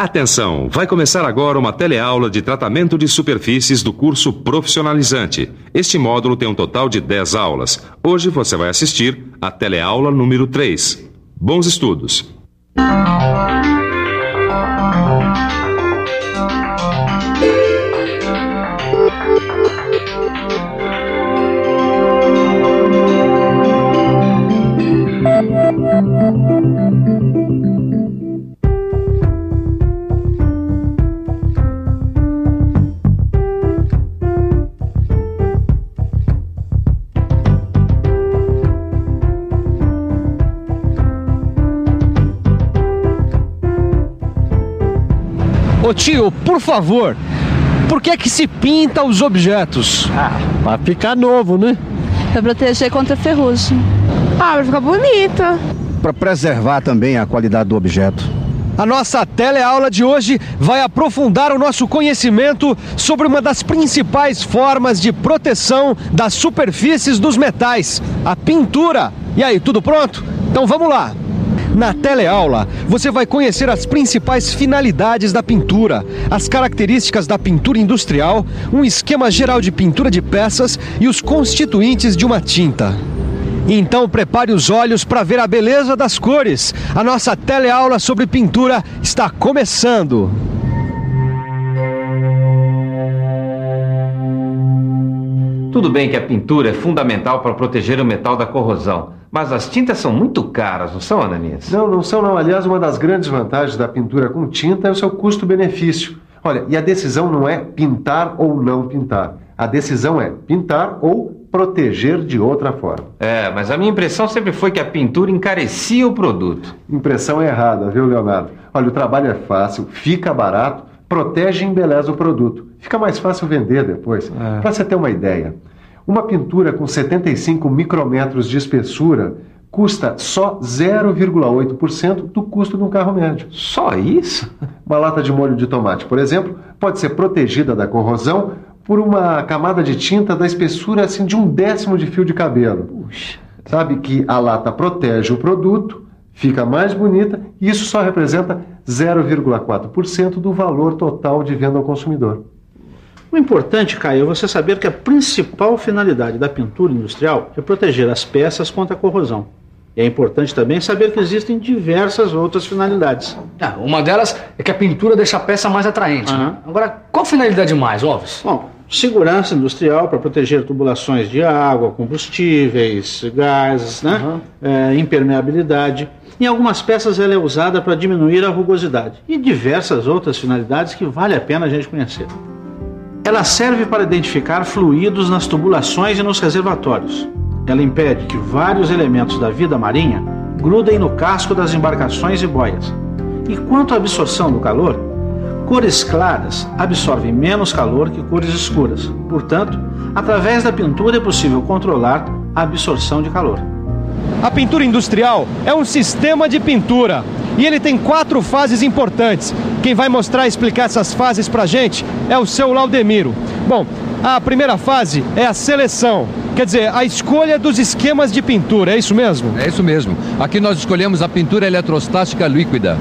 Atenção, vai começar agora uma teleaula de tratamento de superfícies do curso profissionalizante. Este módulo tem um total de 10 aulas. Hoje você vai assistir a teleaula número 3. Bons estudos! Ô tio, por favor, por que é que se pinta os objetos? Pra ficar novo, né? Pra proteger contra ferrugem. Pra ficar bonito. Pra preservar também a qualidade do objeto. A nossa teleaula de hoje vai aprofundar o nosso conhecimento sobre uma das principais formas de proteção das superfícies dos metais, a pintura. E aí, tudo pronto? Então vamos lá! Na teleaula, você vai conhecer as principais finalidades da pintura, as características da pintura industrial, um esquema geral de pintura de peças e os constituintes de uma tinta. Então prepare os olhos para ver a beleza das cores. A nossa teleaula sobre pintura está começando. Tudo bem que a pintura é fundamental para proteger o metal da corrosão, mas as tintas são muito caras, não são, Ananias? Não são não. Aliás, uma das grandes vantagens da pintura com tinta é o seu custo-benefício. Olha, e a decisão não é pintar ou não pintar. A decisão é pintar ou proteger de outra forma. Mas a minha impressão sempre foi que a pintura encarecia o produto. Impressão é errada, viu, Leonardo? Olha, o trabalho é fácil, fica barato, protege e embeleza o produto. Fica mais fácil vender depois. Para você ter uma ideia, uma pintura com 75 micrômetros de espessura custa só 0,8% do custo de um carro médio. Só isso? Uma lata de molho de tomate, por exemplo, pode ser protegida da corrosão por uma camada de tinta da espessura assim, de 1/10 de fio de cabelo. Puxa. Sabe que a lata protege o produto, fica mais bonita e isso só representa 0,4% do valor total de venda ao consumidor. O importante, Caio, é você saber que a principal finalidade da pintura industrial é proteger as peças contra a corrosão. E é importante também saber que existem diversas outras finalidades. Uma delas é que a pintura deixa a peça mais atraente. Agora, qual finalidade mais, Alves? Bom, segurança industrial para proteger tubulações de água, combustíveis, gases, impermeabilidade. Em algumas peças ela é usada para diminuir a rugosidade. E diversas outras finalidades que vale a pena a gente conhecer. Ela serve para identificar fluidos nas tubulações e nos reservatórios. Ela impede que vários elementos da vida marinha grudem no casco das embarcações e boias. E quanto à absorção do calor, cores claras absorvem menos calor que cores escuras. Portanto, através da pintura é possível controlar a absorção de calor. A pintura industrial é um sistema de pintura e ele tem 4 fases importantes. Quem vai mostrar e explicar essas fases pra gente é o seu Laudemiro. Bom, a primeira fase é a seleção, quer dizer, a escolha dos esquemas de pintura, é isso mesmo? É isso mesmo. Aqui nós escolhemos a pintura eletrostática líquida.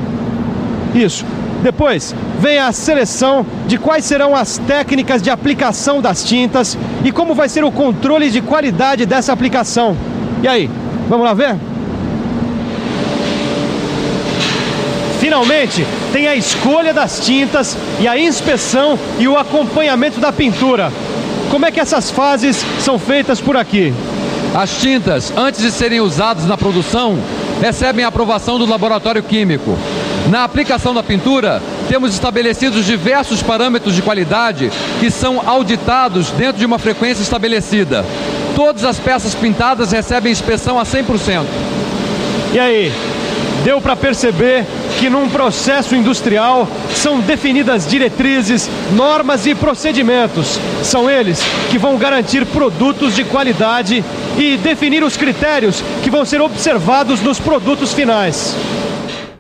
Isso. Depois vem a seleção de quais serão as técnicas de aplicação das tintas e como vai ser o controle de qualidade dessa aplicação. E aí, vamos lá ver? Finalmente, tem a escolha das tintas e a inspeção e o acompanhamento da pintura. Como é que essas fases são feitas por aqui? As tintas, antes de serem usadas na produção, recebem a aprovação do laboratório químico. Na aplicação da pintura, temos estabelecidos diversos parâmetros de qualidade que são auditados dentro de uma frequência estabelecida. Todas as peças pintadas recebem inspeção a 100%. E aí, deu para perceber que num processo industrial são definidas diretrizes, normas e procedimentos. São eles que vão garantir produtos de qualidade e definir os critérios que vão ser observados nos produtos finais.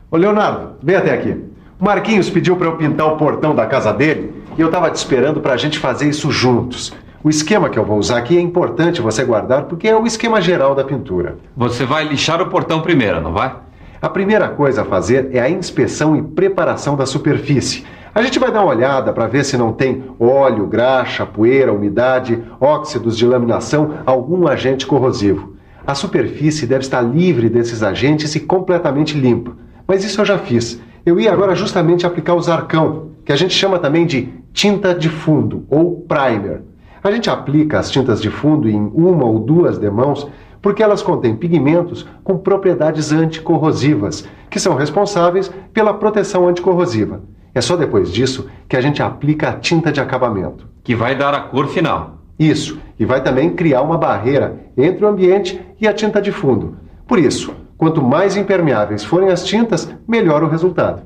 Ô Leonardo, vem até aqui. O Marquinhos pediu para eu pintar o portão da casa dele e eu estava te esperando para a gente fazer isso juntos. O esquema que eu vou usar aqui é importante você guardar porque é o esquema geral da pintura. Você vai lixar o portão primeiro, não vai? A primeira coisa a fazer é a inspeção e preparação da superfície. A gente vai dar uma olhada para ver se não tem óleo, graxa, poeira, umidade, óxidos de laminação, algum agente corrosivo. A superfície deve estar livre desses agentes e completamente limpa. Mas isso eu já fiz. Eu ia agora justamente aplicar o Zarcão, que a gente chama também de tinta de fundo, ou primer. A gente aplica as tintas de fundo em 1 ou 2 demãos porque elas contêm pigmentos com propriedades anticorrosivas, que são responsáveis pela proteção anticorrosiva. É só depois disso que a gente aplica a tinta de acabamento. Que vai dar a cor final. Isso, e vai também criar uma barreira entre o ambiente e a tinta de fundo. Por isso, quanto mais impermeáveis forem as tintas, melhor o resultado.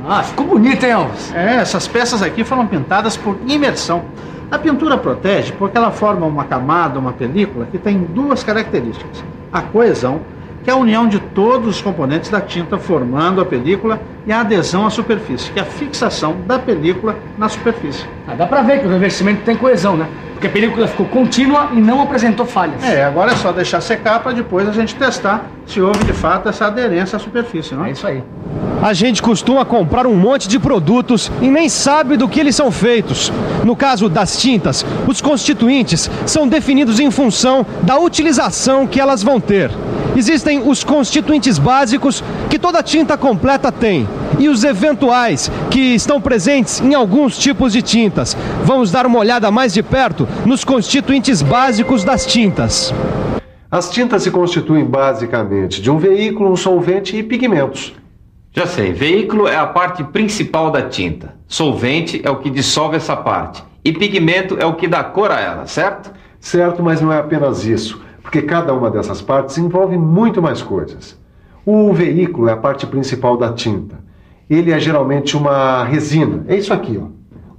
Ah, ficou bonito, hein, Alves? Essas peças aqui foram pintadas por imersão. A pintura protege porque ela forma uma camada, uma película, que tem 2 características. A coesão, que é a união de todos os componentes da tinta formando a película, e a adesão à superfície, que é a fixação da película na superfície. Dá pra ver que o revestimento tem coesão, né? Porque a película ficou contínua e não apresentou falhas. Agora é só deixar secar para depois a gente testar se houve de fato essa aderência à superfície, não é? É isso aí. A gente costuma comprar um monte de produtos e nem sabe do que eles são feitos. No caso das tintas, os constituintes são definidos em função da utilização que elas vão ter. Existem os constituintes básicos que toda tinta completa tem e os eventuais que estão presentes em alguns tipos de tintas. Vamos dar uma olhada mais de perto nos constituintes básicos das tintas. As tintas se constituem basicamente de um veículo, um solvente e pigmentos. Já sei, veículo é a parte principal da tinta. Solvente é o que dissolve essa parte. E pigmento é o que dá cor a ela, certo? Certo, mas não é apenas isso, porque cada uma dessas partes envolve muito mais coisas. O veículo é a parte principal da tinta. Ele é geralmente uma resina. É isso aqui, ó.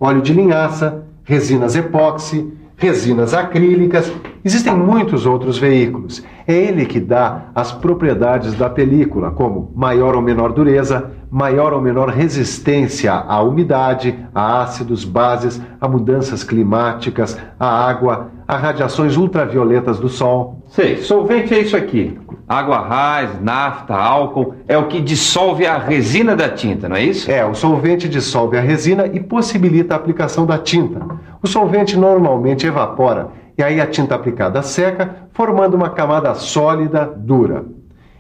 Óleo de linhaça, resinas epóxi, resinas acrílicas. Existem muitos outros veículos. É ele que dá as propriedades da película, como maior ou menor dureza, maior ou menor resistência à umidade, a ácidos, bases, a mudanças climáticas, a água, a radiações ultravioletas do sol. Sei, solvente é isso aqui. Água raiz, nafta, álcool, é o que dissolve a resina da tinta, não é isso? O solvente dissolve a resina e possibilita a aplicação da tinta. O solvente normalmente evapora e aí a tinta aplicada seca, formando uma camada sólida, dura.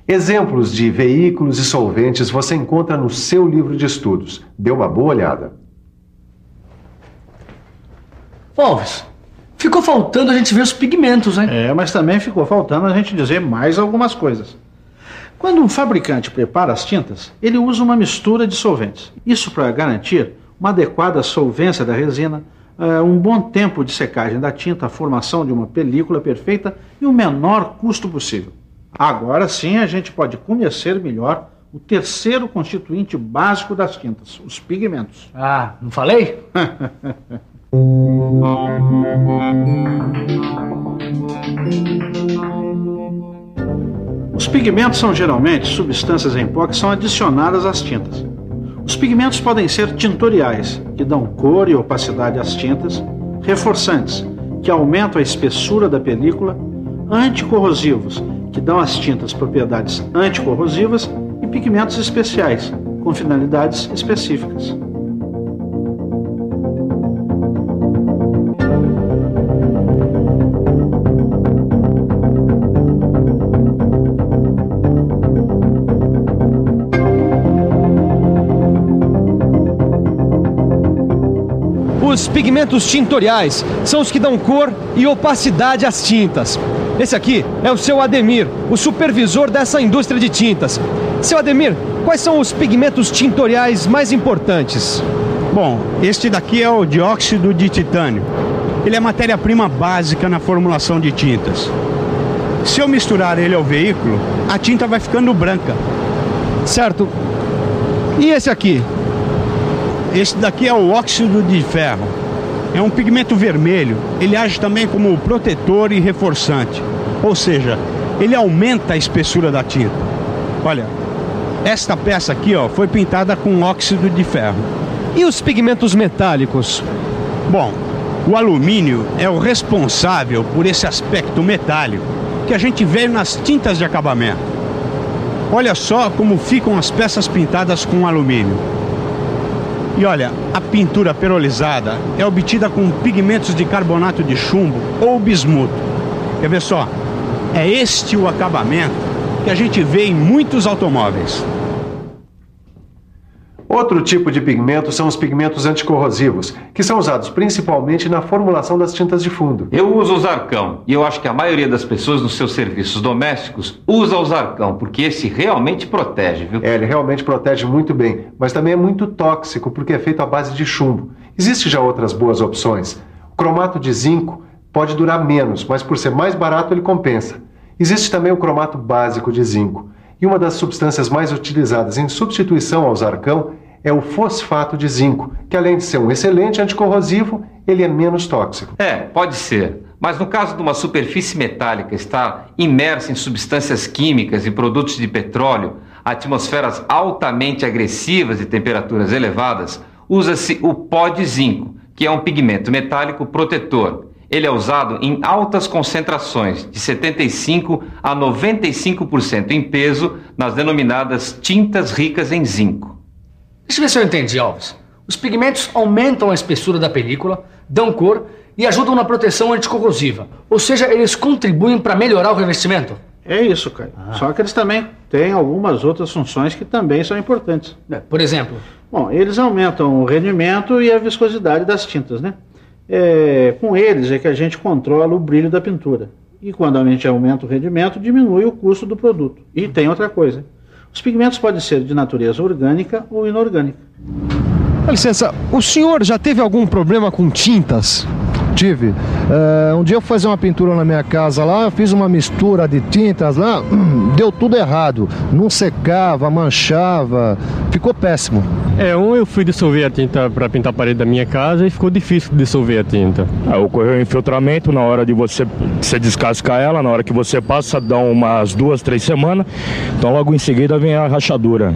Exemplos de veículos e solventes você encontra no seu livro de estudos. Dê uma boa olhada. Alves, ficou faltando a gente ver os pigmentos, hein? Mas também ficou faltando a gente dizer mais algumas coisas. Quando um fabricante prepara as tintas, ele usa uma mistura de solventes. Isso para garantir uma adequada solvência da resina, um bom tempo de secagem da tinta, a formação de uma película perfeita e o menor custo possível. Agora sim a gente pode conhecer melhor o terceiro constituinte básico das tintas, os pigmentos. Ah, não falei? Os pigmentos são geralmente substâncias em pó que são adicionadas às tintas. Os pigmentos podem ser tintoriais, que dão cor e opacidade às tintas, reforçantes, que aumentam a espessura da película, anticorrosivos, que dão às tintas propriedades anticorrosivas, e pigmentos especiais, com finalidades específicas. Os pigmentos tintoriais são os que dão cor e opacidade às tintas. Esse aqui é o seu Ademir, o supervisor dessa indústria de tintas. Seu Ademir, quais são os pigmentos tintoriais mais importantes? Bom, este daqui é o dióxido de titânio. Ele é matéria-prima básica na formulação de tintas. Se eu misturar ele ao veículo, a tinta vai ficando branca. Certo. E esse aqui? Esse daqui é o óxido de ferro. É um pigmento vermelho. Ele age também como protetor e reforçante. Ou seja, ele aumenta a espessura da tinta. Olha, esta peça aqui, ó, foi pintada com óxido de ferro. E os pigmentos metálicos? Bom, o alumínio é o responsável por esse aspecto metálico que a gente vê nas tintas de acabamento. Olha só como ficam as peças pintadas com alumínio. E olha, a pintura perolizada é obtida com pigmentos de carbonato de chumbo ou bismuto. Quer ver só? É este o acabamento que a gente vê em muitos automóveis. Outro tipo de pigmento são os pigmentos anticorrosivos, que são usados principalmente na formulação das tintas de fundo. Eu uso o Zarcão e eu acho que a maioria das pessoas nos seus serviços domésticos usa o Zarcão, porque esse realmente protege, viu? Ele realmente protege muito bem, mas também é muito tóxico porque é feito à base de chumbo. Existem já outras boas opções. O cromato de zinco pode durar menos, mas por ser mais barato ele compensa. Existe também o cromato básico de zinco. E uma das substâncias mais utilizadas em substituição ao Zarcão é o fosfato de zinco, que além de ser um excelente anticorrosivo, ele é menos tóxico. Pode ser. Mas no caso de uma superfície metálica estar imersa em substâncias químicas e produtos de petróleo, atmosferas altamente agressivas e temperaturas elevadas, usa-se o pó de zinco, que é um pigmento metálico protetor. Ele é usado em altas concentrações, de 75% a 95% em peso, nas denominadas tintas ricas em zinco. Deixa eu ver se eu entendi, Alves. Os pigmentos aumentam a espessura da película, dão cor e ajudam na proteção anticorrosiva. Ou seja, eles contribuem para melhorar o revestimento. É isso, Caio. Só que eles também têm algumas outras funções que também são importantes. Por exemplo? Bom, eles aumentam o rendimento e a viscosidade das tintas, né? Com eles é que a gente controla o brilho da pintura. E quando a gente aumenta o rendimento, diminui o custo do produto. E tem outra coisa. Os pigmentos podem ser de natureza orgânica ou inorgânica. Dá licença, o senhor já teve algum problema com tintas? Tive. Um dia eu fui fazer uma pintura na minha casa lá, eu fiz uma mistura de tintas lá, deu tudo errado. Não secava, manchava, ficou péssimo. Eu fui dissolver a tinta para pintar a parede da minha casa e ficou difícil dissolver a tinta. Ocorreu um infiltramento na hora de você descascar ela, na hora que você passa, dá umas 2, 3 semanas, então logo em seguida vem a rachadura.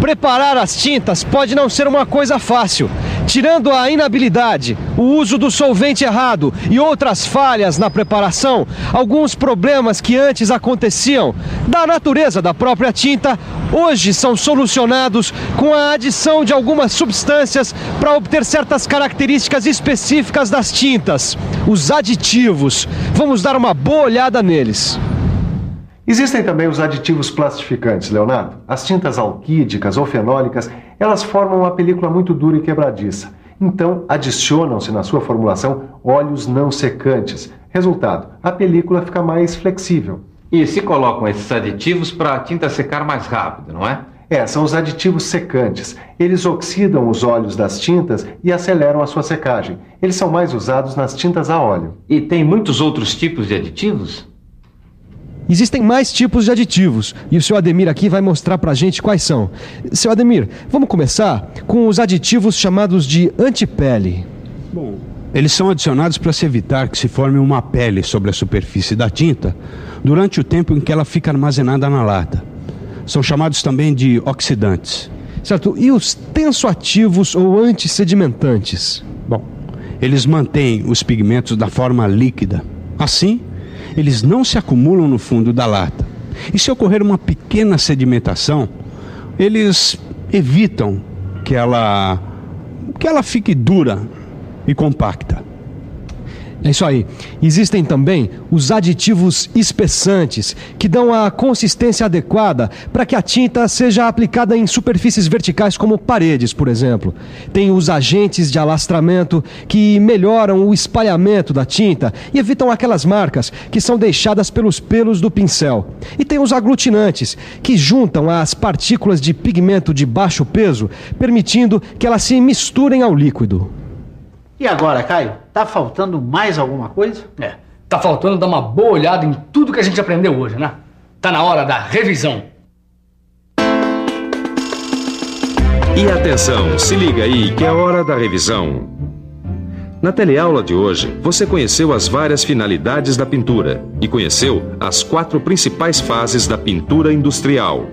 Preparar as tintas pode não ser uma coisa fácil. Tirando a inabilidade, o uso do solvente errado e outras falhas na preparação, alguns problemas que antes aconteciam da natureza da própria tinta, hoje são solucionados com a adição de algumas substâncias para obter certas características específicas das tintas, os aditivos. Vamos dar uma boa olhada neles. Existem também os aditivos plastificantes, Leonardo. As tintas alquídicas ou fenólicas, elas formam uma película muito dura e quebradiça. Então, adicionam-se na sua formulação óleos não secantes. Resultado, a película fica mais flexível. E se colocam esses aditivos para a tinta secar mais rápido, não é? São os aditivos secantes. Eles oxidam os óleos das tintas e aceleram a sua secagem. Eles são mais usados nas tintas a óleo. E tem muitos outros tipos de aditivos? Existem mais tipos de aditivos e o seu Ademir aqui vai mostrar pra gente quais são. Seu Ademir, vamos começar com os aditivos chamados de antipele. Bom, eles são adicionados para se evitar que se forme uma pele sobre a superfície da tinta durante o tempo em que ela fica armazenada na lata. São chamados também de oxidantes. Certo, e os tensoativos ou antissedimentantes? Bom, eles mantêm os pigmentos da forma líquida. Assim, eles não se acumulam no fundo da lata. E se ocorrer uma pequena sedimentação, eles evitam que ela fique dura e compacta. É isso aí. Existem também os aditivos espessantes, que dão a consistência adequada para que a tinta seja aplicada em superfícies verticais como paredes, por exemplo. Tem os agentes de alastramento, que melhoram o espalhamento da tinta e evitam aquelas marcas que são deixadas pelos pelos do pincel. E tem os aglutinantes, que juntam as partículas de pigmento de baixo peso, permitindo que elas se misturem ao líquido. E agora, Caio? Tá faltando mais alguma coisa? Tá faltando dar uma boa olhada em tudo que a gente aprendeu hoje, né? Tá na hora da revisão. E atenção, se liga aí que é hora da revisão. Na teleaula de hoje, você conheceu as várias finalidades da pintura e conheceu as 4 principais fases da pintura industrial.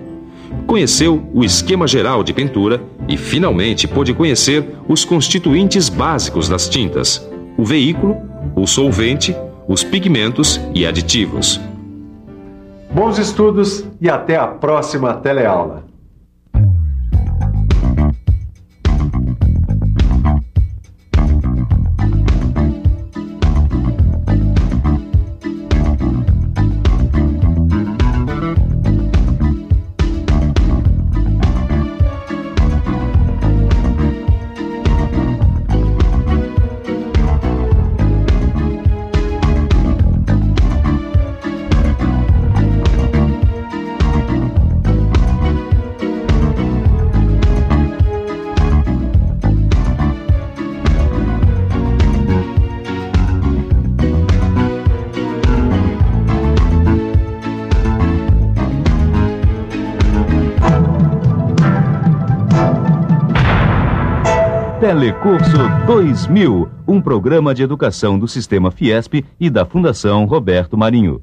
Conheceu o esquema geral de pintura e, finalmente, pôde conhecer os constituintes básicos das tintas, o veículo, o solvente, os pigmentos e aditivos. Bons estudos e até a próxima teleaula. Telecurso 2000, um programa de educação do Sistema Fiesp e da Fundação Roberto Marinho.